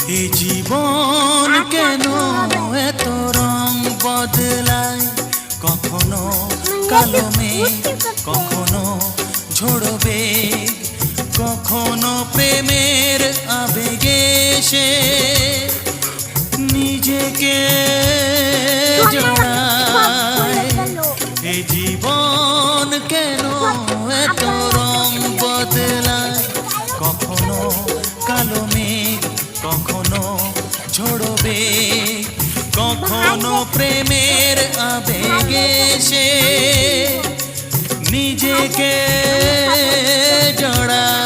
এ জীবন কেন এত রং বদলায়, কখনো কালো মেঘ, কখনো ঝোড়ো বেগ, কখনো প্রেমের আবেগে সে নিজেকে জড়ায়। এ জীবন কেন এত রং বদলায়, কখনো কালো মেঘ, কখনো ঝোড়ো বেগ, কখনো প্রেমের আবেগে সে নিজেকে জড়ায়।